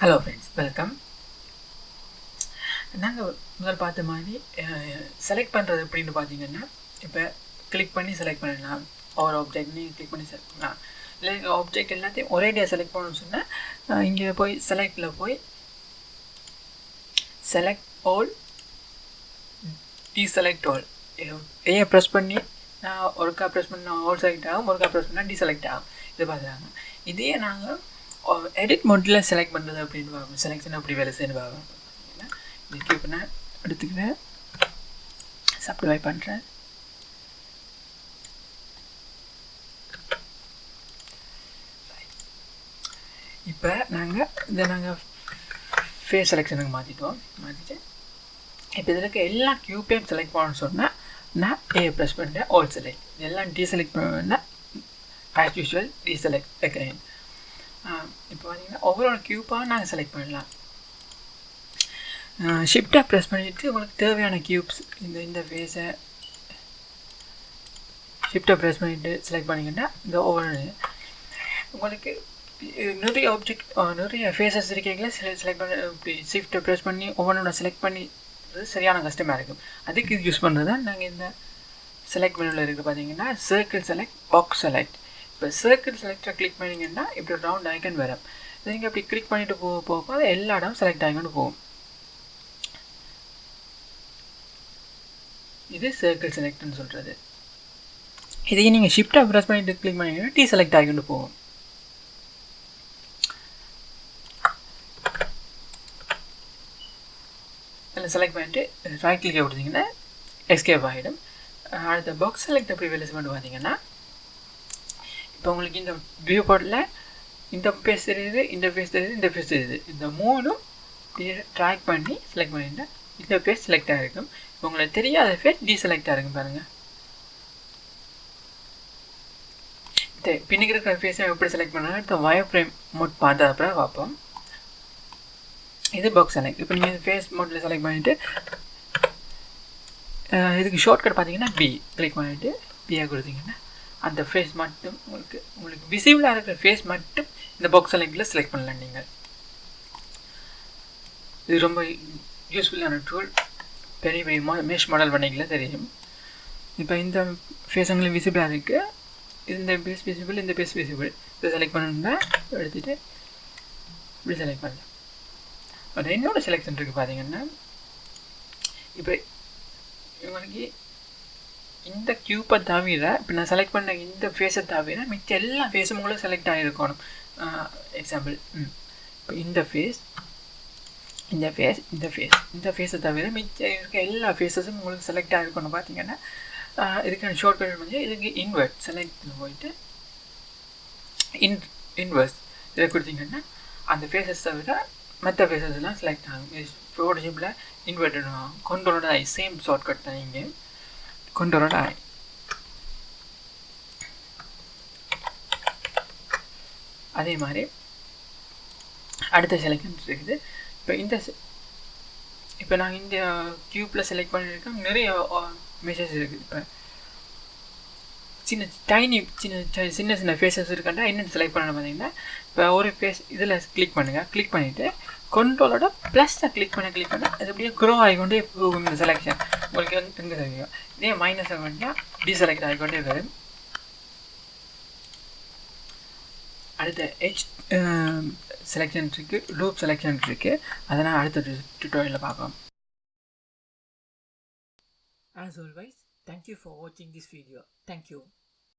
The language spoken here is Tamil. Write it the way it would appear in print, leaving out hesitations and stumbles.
Hello friends, welcome. நாங்கள் முதல் பார்த்த மாதிரி செலக்ட் பண்ணுறது எப்படின்னு பார்த்தீங்கன்னா, இப்போ கிளிக் பண்ணி செலக்ட் பண்ணலாம். ஒரு ஆப்ஜெக்ட் நீங்கள் கிளிக் பண்ணி செலக்ட் பண்ணலாம். இல்லை ஆப்ஜெக்ட் எல்லாத்தையும் ஒரேடியாக செலக்ட் பண்ணணும்னு சொன்னால் இங்கே போய் செலக்டில் போய் செலக்ட் ஆல், டீசெலக்ட் ஆல் ஏன் ப்ரெஸ் பண்ணி நான் ஒருக்கா ப்ரெஸ் பண்ணால் ஆல் செலக்ட் ஆகும், ஒருக்கா ப்ரெஸ் பண்ணால் டீசெலக்ட் ஆகும். இது பார்க்குறாங்க. இதே நாங்கள் எடிட் மோட்டில் செலக்ட் பண்ணுறது அப்படின்னு பார்ப்போம். செலெக்ஷன் அப்படி வேலை செய்யணும் பார்ப்போம். இதுக்கு இப்போ நான் எடுத்துக்கிறேன், சப்டிவைட் பண்ணுறேன். இப்போ நாங்கள் ஃபேஸ் செலெக்ஷனுக்கு மாற்றிட்டு இப்போ இதில் இருக்க எல்லா கியூப்பையும் செலக்ட் பண்ணணும்னு சொன்னால் நான் ப்ரெஸ் பண்ணுறேன், ஆல் செலக்ட். இதெல்லாம் டீசெலக்ட் பண்ணுவேன்னா ஆஸ் யூஸ்வல் டீசெலக்ட் அகைன். இப்போ பார்த்தீங்கன்னா ஒவ்வொரு கியூப்பாக நாங்கள் செலக்ட் பண்ணலாம். ஷிஃப்டாக ப்ரெஸ் பண்ணிவிட்டு உங்களுக்கு தேவையான கியூப்ஸ் இந்த ஃபேஸை ஷிஃப்டாக ப்ரெஸ் பண்ணிவிட்டு செலக்ட் பண்ணிங்கன்னா இந்த ஒவ்வொரு உங்களுக்கு நிறைய ஆப்ஜெக்ட் நிறைய ஃபேஸஸ் இருக்கீங்களா செலக்ட் பண்ணி இப்படி ஷிஃப்ட்டை ப்ரெஸ் பண்ணி ஒவ்வொன்றோட செலக்ட் பண்ணி சரியான கஷ்டமாக இருக்கும். அதுக்கு இது யூஸ் பண்ணுறது தான் நாங்கள் இந்த செலக்ட் மெனுவில் இருக்குது. பார்த்தீங்கன்னா சர்க்கிள் செலக்ட், பாக்ஸ் செலக்ட். இப்போ சர்க்கிள் செலக்டரை கிளிக் பண்ணிங்கன்னா இப்படி ரவுண்ட் ஐக்கன் வரும். இதை நீங்கள் அப்படி கிளிக் பண்ணிவிட்டு போக அது எல்லா இடமும் செலக்ட் ஆகிக்கொண்டு போகும். இது சர்க்கிள் செலக்ட்னு சொல்கிறது. இதையும் நீங்கள் ஷிஃப்டாக ப்ரெஸ் பண்ணிட்டு கிளிக் பண்ணிங்கன்னா டீ செலக்ட் ஆகிக்கொண்டு போகும். அதில் செலக்ட் பண்ணிட்டு ரைட் கிளிக்கை கொடுத்தீங்கன்னா எஸ்கேப் ஆகிடும். அடுத்த பாக்ஸ் செலக்ட் அப்படி வேலை செய்ய பார்த்தீங்கன்னா இப்போ உங்களுக்கு இந்த வியூ போர்ட்டில் இந்த ஃபேஸ் தெரியுது, இந்த ஃபேஸ் தெரியுது, இந்த ஃபேஸ் தெரியுது. இந்த மூணும் ட்ராக் பண்ணி செலக்ட் பண்ணிங்கன்னா இந்த ஃபேஸ் செலக்ட் ஆகிருக்கும். உங்களுக்கு தெரியாத ஃபேஸ் டீசெலக்ட் ஆகிருக்கும். பாருங்கள், பின்னுக்கு இருக்கிற ஃபேஸை எப்படி செலக்ட் பண்ணாலும் இந்த வயர் ஃப்ரேம் மோட் பார்த்த அப்புறம் பார்ப்போம். இது பாக்ஸ் செலக்ட். இப்போ நீங்கள் ஃபேஸ் மோட்டில் செலக்ட் பண்ணிவிட்டு இதுக்கு ஷார்ட்கட் பார்த்தீங்கன்னா பி கிளிக் பண்ணிவிட்டு பியாக கொடுத்தீங்கன்னா அந்த ஃபேஸ் மட்டும் உங்களுக்கு விசிபிளாக இருக்கிற ஃபேஸ் மட்டும் இந்த பாக்ஸ் செலக்டில் செலக்ட் பண்ணலாம். நீங்கள் இது ரொம்ப யூஸ்ஃபுல்லான டூல். பெரிய பெரிய மேஷ் மாடல் பண்ணிக்கல தெரியும். இப்போ இந்த ஃபேஸ் உங்களுக்கு விசிபிளாக இருக்குது, இந்த பேஸ் விசிபிள், இந்த பேஸ் விசிபிள். இதை செலக்ட் பண்ணணுன்னா எடுத்துகிட்டு இப்படி செலக்ட் பண்ணலாம். பட் என்னோட செலெக்ஷன் இருக்குது பார்த்தீங்கன்னா, இப்போ உங்களுக்கு இந்த கியூப்பை தவிர இப்போ நான் செலக்ட் பண்ண இந்த ஃபேஸை தவிர மிச்ச எல்லா ஃபேஸும் உங்களுக்கு செலக்ட் ஆகிருக்கணும். எக்ஸாம்பிள், இப்போ இந்த ஃபேஸ், இந்த ஃபேஸ், இந்த ஃபேஸ், இந்த ஃபேஸை தவிர மிச்ச இருக்க எல்லா ஃபேஸஸும் உங்களுக்கு செலக்ட் ஆகிருக்கணும். பார்த்தீங்கன்னா இதுக்கான ஷார்ட்கட் வந்து இதுக்கு இன்வெர்ட் செலக்ட் போயிட்டு இன்வெர்ஸ் இதை கொடுத்தீங்கன்னா அந்த ஃபேஸஸ் தவிர மற்ற ஃபேஸஸ்லாம் செலக்ட் ஆகும். ஃபோட்டோஷாப்பில் இன்வெர்ட் கொண்டோரோட ஐ சேம் ஷார்ட்கட் தான். இங்கே கொண்டோரோட ஐ அதே மாதிரி அடுத்த செலக்ஷன் இருக்குது. இப்போ நாங்கள் இந்த கியூப்பில் செலக்ட் பண்ணியிருக்கோம். நிறைய மெசேஜ் இருக்குது. இப்போ சின்ன சின்ன ஃபேஸஸ் இருக்காண்டா என்னென்னு செலக்ட் பண்ணணும் பார்த்தீங்கன்னா, இப்போ ஒரு ஃபேஸ் இதில் கிளிக் பண்ணுங்கள். கிளிக் பண்ணிவிட்டு கண்ட்ரோலோட ப்ளஸ்ஸை கிளிக் பண்ண அது அப்படியே க்ரோ ஆகிக்கொண்டே போகும். இந்த செலெக்ஷன் உங்களுக்கு எங்கே தெரியும். இதே மைனஸ் ஆகிக்கொண்டா டீசெலக்ட் ஆகிக்கொண்டே வரும். அடுத்த எட்ஜ் செலெக்ஷன் இருக்குது, லூப் செலெக்ஷன் இருக்குது. அதை நான் அடுத்த டியூட்டோரியலில் பார்ப்போம். As always, thank you for watching this video. Thank you.